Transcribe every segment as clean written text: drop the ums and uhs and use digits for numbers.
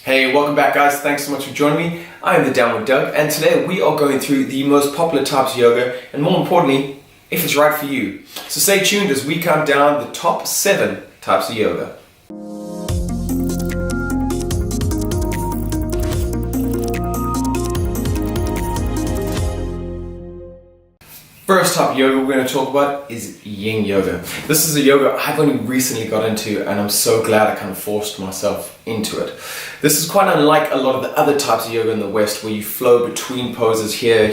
Hey, welcome back guys, thanks so much for joining me. I am the Downward Doug and today we are going through the most popular types of yoga and more importantly, if it's right for you. So stay tuned as we count down the top 7 types of yoga. First type of yoga we're going to talk about is yin yoga. This is a yoga I've only recently got into and I'm so glad I kind of forced myself into it. This is quite unlike a lot of the other types of yoga in the West where you flow between poses here,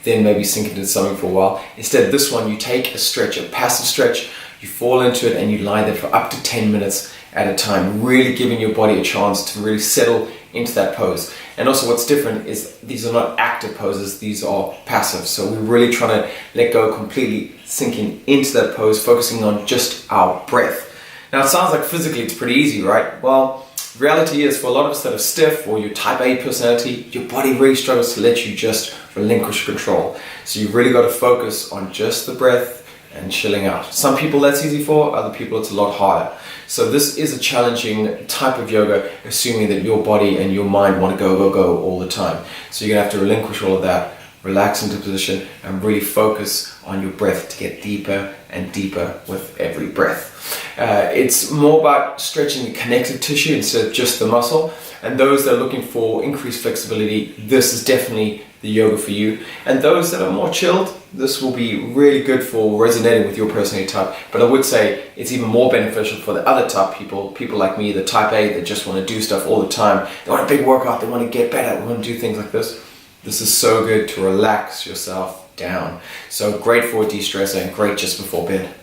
then maybe sink into something for a while. Instead, this one you take a stretch, a passive stretch, you fall into it and you lie there for up to 10 minutes at a time, really giving your body a chance to really settle into that pose. And also what's different is these are not active poses, these are passive. So we're really trying to let go completely, sinking into that pose, focusing on just our breath. Now it sounds like physically it's pretty easy, right? Well, the reality is for a lot of us that are stiff or your type A personality, your body really struggles to let you just relinquish control. So you've really got to focus on just the breath and chilling out. Some people that's easy for, other people it's a lot harder. So this is a challenging type of yoga, assuming that your body and your mind want to go all the time. So you're gonna have to relinquish all of that, relax into position and really focus on your breath to get deeper and deeper with every breath. It's more about stretching the connective tissue instead of just the muscle. And those that are looking for increased flexibility, this is definitely the yoga for you. And those that are more chilled, this will be really good for resonating with your personality type. But I would say it's even more beneficial for the other type people like me, the type A that just want to do stuff all the time. They want a big workout, they want to get better, they want to do things like this. This is so good to relax yourself down. So great for de-stressing and great just before bed.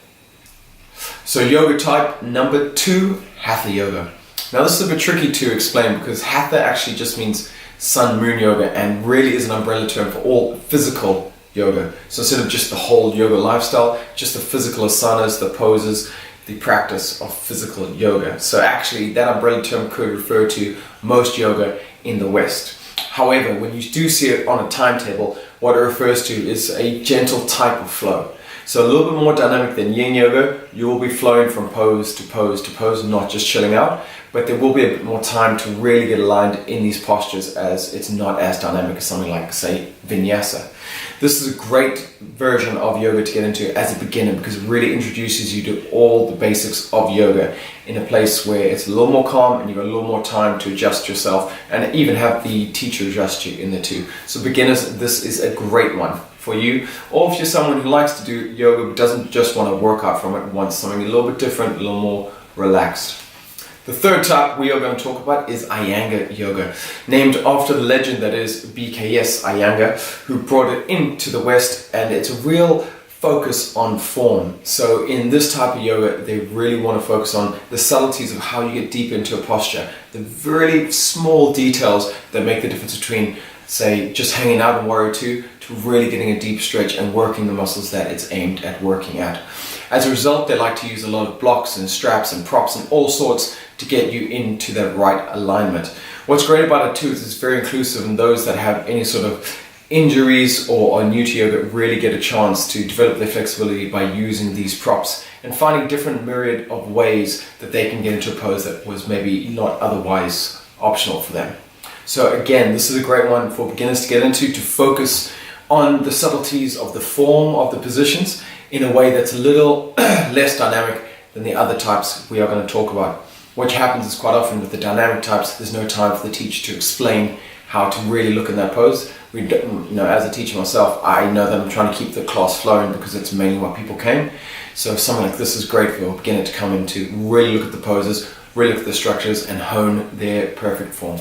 So yoga type number 2, Hatha yoga. Now this is a bit tricky to explain because Hatha actually just means sun moon yoga and really is an umbrella term for all physical yoga. So instead of just the whole yoga lifestyle, just the physical asanas, the poses, the practice of physical yoga. So actually that umbrella term could refer to most yoga in the West. However, when you do see it on a timetable, what it refers to is a gentle type of flow. So a little bit more dynamic than yin yoga. You will be flowing from pose to pose to pose, not just chilling out, but there will be a bit more time to really get aligned in these postures as it's not as dynamic as something like, say, vinyasa. This is a great version of yoga to get into as a beginner because it really introduces you to all the basics of yoga in a place where it's a little more calm and you've got a little more time to adjust yourself and even have the teacher adjust you in there too. So beginners, this is a great one for you. Or if you're someone who likes to do yoga but doesn't just want to work out from it, wants something a little bit different, a little more relaxed. The third type we are going to talk about is Iyengar yoga, named after the legend that is BKS Iyengar, who brought it into the West, and it's a real focus on form. So in this type of yoga, they really want to focus on the subtleties of how you get deep into a posture, the really small details that make the difference between, say, just hanging out in Warrior 2 to really getting a deep stretch and working the muscles that it's aimed at working at. As a result, they like to use a lot of blocks and straps and props and all sorts to get you into that right alignment. What's great about it too is it's very inclusive, and those that have any sort of injuries or are new to yoga really get a chance to develop their flexibility by using these props and finding different myriad of ways that they can get into a pose that was maybe not otherwise optional for them. So again, this is a great one for beginners to get into, to focus on the subtleties of the form of the positions in a way that's a little less dynamic than the other types we are going to talk about. What happens is quite often with the dynamic types, there's no time for the teacher to explain how to really look in that pose. As a teacher myself, I know that I'm trying to keep the class flowing because it's mainly why people came. So something like this is great for a beginner to come into, really look at the poses, really look at the structures and hone their perfect form.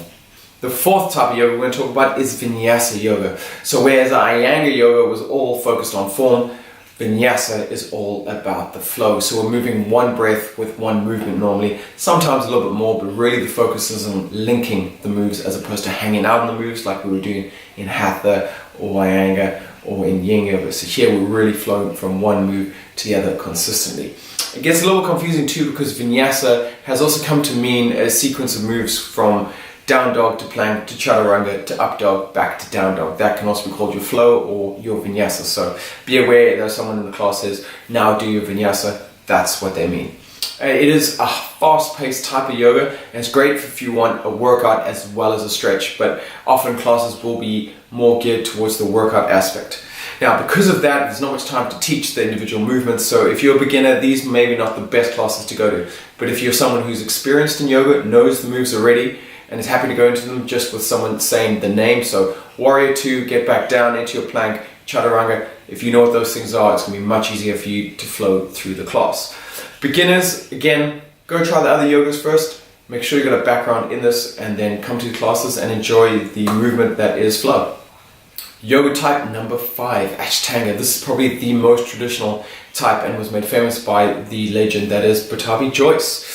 The fourth type of yoga we're going to talk about is Vinyasa yoga. So whereas Iyengar yoga was all focused on form, Vinyasa is all about the flow. So we're moving one breath with one movement normally, sometimes a little bit more, but really the focus is on linking the moves as opposed to hanging out on the moves like we were doing in Hatha or Iyengar or in Yin yoga. So here we're really flowing from one move to the other consistently. It gets a little confusing too because Vinyasa has also come to mean a sequence of moves from down dog to plank to chaturanga to up dog back to down dog. That can also be called your flow or your vinyasa. So be aware that someone in the class says, now do your vinyasa. That's what they mean. It is a fast-paced type of yoga, and it's great if you want a workout as well as a stretch, but often classes will be more geared towards the workout aspect. Now, because of that, there's not much time to teach the individual movements, so if you're a beginner, these may be not the best classes to go to. But if you're someone who's experienced in yoga, knows the moves already, and is happy to go into them just with someone saying the name, so Warrior 2, get back down into your plank, Chaturanga, if you know what those things are, it's going to be much easier for you to flow through the class. Beginners, again, go try the other yogas first, make sure you've got a background in this, and then come to the classes and enjoy the movement that is flow. Yoga type number 5, Ashtanga. This is probably the most traditional type and was made famous by the legend that is Pattabhi Jois.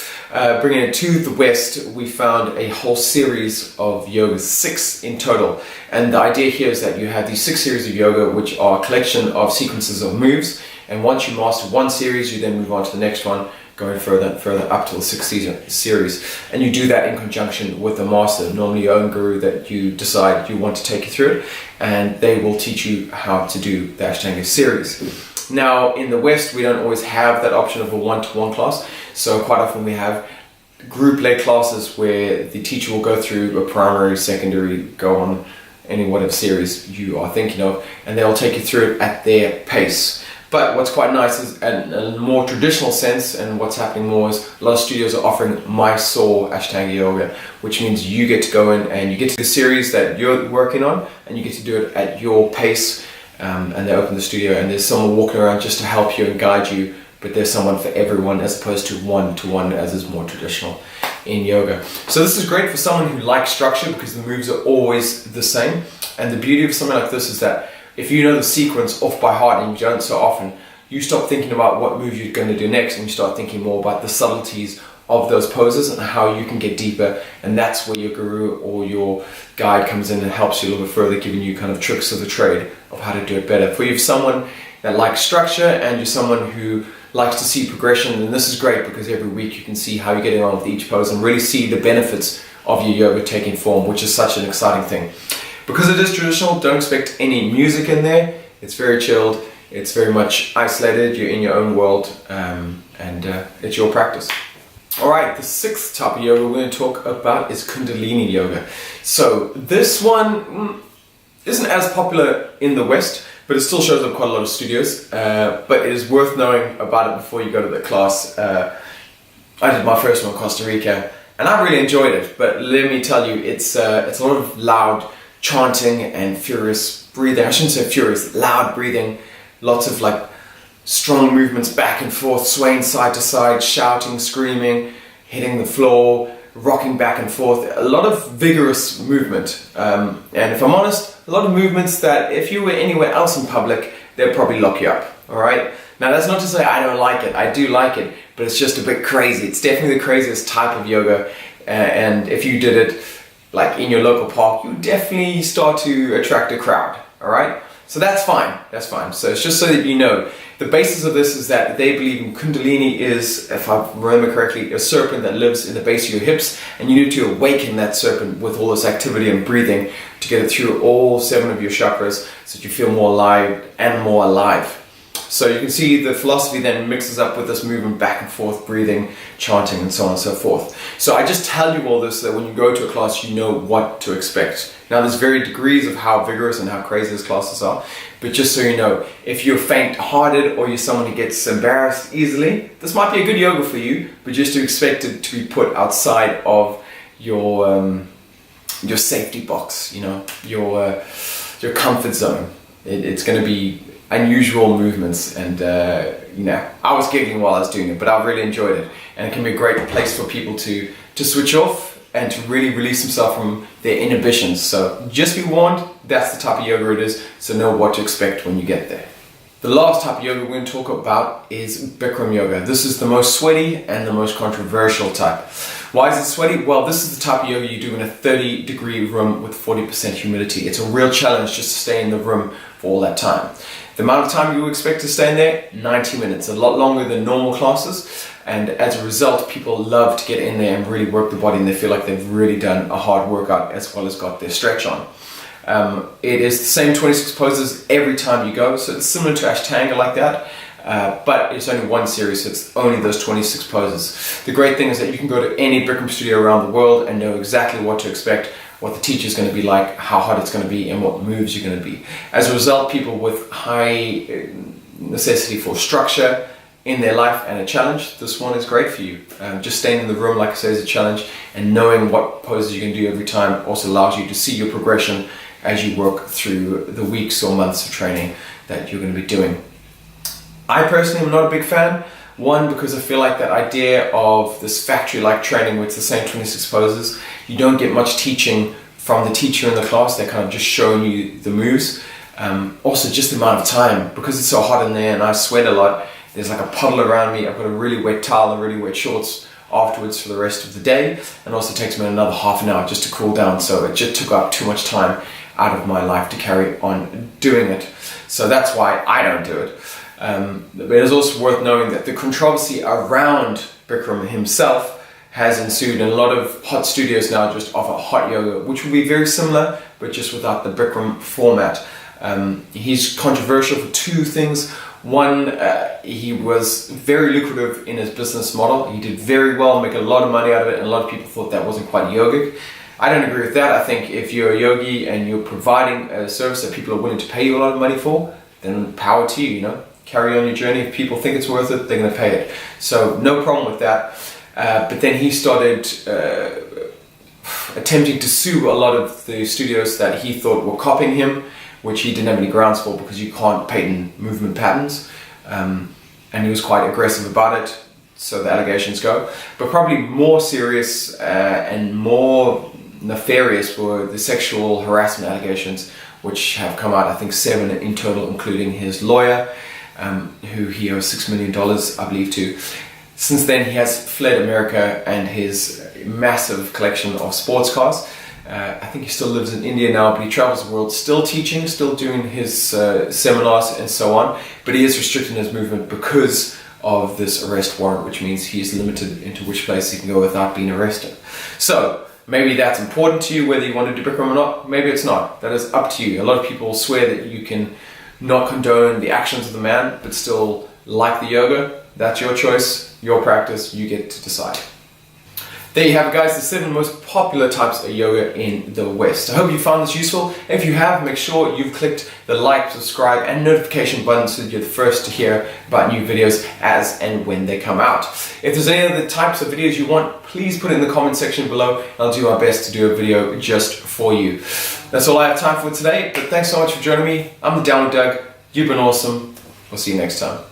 Bringing it to the West, we found a whole series of yogas, 6 in total. And the idea here is that you have these 6 series of yoga, which are a collection of sequences of moves. And once you master one series, you then move on to the next one, going further and further up to the 6th series. And you do that in conjunction with a master, normally your own guru that you decide you want to take you through it. And they will teach you how to do the Ashtanga series. Now, in the West, we don't always have that option of a one-to-one class. So quite often we have group-led classes where the teacher will go through a primary, secondary, go on any whatever series you are thinking of, and they'll take you through it at their pace. But what's quite nice is, in a more traditional sense, and what's happening more is a lot of studios are offering Mysore Ashtanga Yoga, which means you get to go in and you get to the series that you're working on, and you get to do it at your pace. And they open the studio, and there's someone walking around just to help you and guide you, but there's someone for everyone as opposed to one-to-one as is more traditional in yoga. So this is great for someone who likes structure because the moves are always the same. And the beauty of something like this is that if you know the sequence off by heart and you don't so often, you stop thinking about what move you're going to do next and you start thinking more about the subtleties of those poses and how you can get deeper, and that's where your guru or your guide comes in and helps you a little bit further, giving you kind of tricks of the trade of how to do it better. For you, someone that likes structure and you're someone who likes to see progression, then this is great because every week you can see how you're getting on with each pose and really see the benefits of your yoga taking form, which is such an exciting thing. Because it is traditional, don't expect any music in there. It's very chilled, it's very much isolated, you're in your own world, and it's your practice. Alright, the 6th type of yoga we're going to talk about is Kundalini yoga. So this one isn't as popular in the West, but it still shows up quite a lot of studios. But it is worth knowing about it before you go to the class. I did my first one in Costa Rica, and I really enjoyed it. But let me tell you, it's a lot of loud chanting and furious breathing. I shouldn't say furious, loud breathing. Lots of like strong movements back and forth, swaying side to side, shouting, screaming, hitting the floor, rocking back and forth. A lot of vigorous movement. And if I'm honest, a lot of movements that if you were anywhere else in public, they'd probably lock you up. Alright? Now that's not to say I don't like it. I do like it, but it's just a bit crazy. It's definitely the craziest type of yoga. And if you did it like in your local park, you definitely start to attract a crowd. Alright? So that's fine, that's fine. So it's just so that you know, the basis of this is that they believe in Kundalini is, if I remember correctly, a serpent that lives in the base of your hips, and you need to awaken that serpent with all this activity and breathing to get it through all 7 of your chakras so that you feel more alive and more alive. So you can see the philosophy then mixes up with this movement back and forth, breathing, chanting, and so on and so forth. So I just tell you all this so that when you go to a class, you know what to expect. Now there's varied degrees of how vigorous and how crazy these classes are, but just so you know, if you're faint-hearted or you're someone who gets embarrassed easily, this might be a good yoga for you, but just to expect it to be put outside of your safety box, you know, your comfort zone. It's going to be unusual movements, and you know, I was giggling while I was doing it, but I really enjoyed it, and it can be a great place for people to switch off and to really release themselves from their inhibitions. So just be warned, that's the type of yoga it is, so know what to expect when you get there. The last type of yoga we're going to talk about is Bikram yoga. This is the most sweaty and the most controversial type. Why is it sweaty? Well, this is the type of yoga you do in a 30-degree room with 40% humidity. It's a real challenge just to stay in the room for all that time. The amount of time you expect to stay in there, 90 minutes, a lot longer than normal classes. And as a result, people love to get in there and really work the body, and they feel like they've really done a hard workout as well as got their stretch on. It is the same 26 poses every time you go, so it's similar to Ashtanga like that. but it's only one series, so it's only those 26 poses. The great thing is that you can go to any Bikram studio around the world and know exactly what to expect, what the teacher's going to be like, how hard it's going to be, and what moves you're going to be. As a result, people with high necessity for structure in their life and a challenge, this one is great for you. Just staying in the room, like I say, is a challenge, and knowing what poses you can do every time also allows you to see your progression as you work through the weeks or months of training that you're going to be doing. I personally am not a big fan. One, because I feel like that idea of this factory-like training where it's the same 26 poses, you don't get much teaching from the teacher in the class. They're kind of just showing you the moves. Also, just the amount of time, because it's so hot in there and I sweat a lot, there's like a puddle around me. I've got a really wet towel and really wet shorts afterwards for the rest of the day, and also takes me another half an hour just to cool down, so it just took up too much time out of my life to carry on doing it. So that's why I don't do it. But it is also worth knowing that the controversy around Bikram himself has ensued, and a lot of hot studios now just offer hot yoga, which will be very similar, but just without the Bikram format. He's controversial for two things. One, he was very lucrative in his business model. He did very well, make a lot of money out of it, and a lot of people thought that wasn't quite yogic. I don't agree with that. I think if you're a yogi and you're providing a service that people are willing to pay you a lot of money for, then power to you, you know. Carry on your journey. If people think it's worth it, they're going to pay it. So no problem with that. But then he started attempting to sue a lot of the studios that he thought were copying him, which he didn't have any grounds for, because you can't patent movement patterns. And he was quite aggressive about it, so the allegations go. But probably more serious and more nefarious were the sexual harassment allegations, which have come out, I think 7 in total, including his lawyer, who he owes $6 million, I believe, to. Since then, he has fled America and his massive collection of sports cars. I think he still lives in India now, but he travels the world still teaching, still doing his seminars and so on. But he is restricting his movement because of this arrest warrant, which means he is limited into which place he can go without being arrested. So maybe that's important to you, whether you want to do Bikram or not. Maybe it's not. That is up to you. A lot of people swear that you can not condone the actions of the man, but still like the yoga. That's your choice, your practice, you get to decide. There you have it, guys, the 7 most popular types of yoga in the West. I hope you found this useful. If you have, make sure you've clicked the like, subscribe and notification button so that you're the first to hear about new videos as and when they come out. If there's any other types of videos you want, please put it in the comment section below. I'll do my best to do a video just for you. That's all I have time for today, but thanks so much for joining me. I'm the Downward Doug. You've been awesome. We'll see you next time.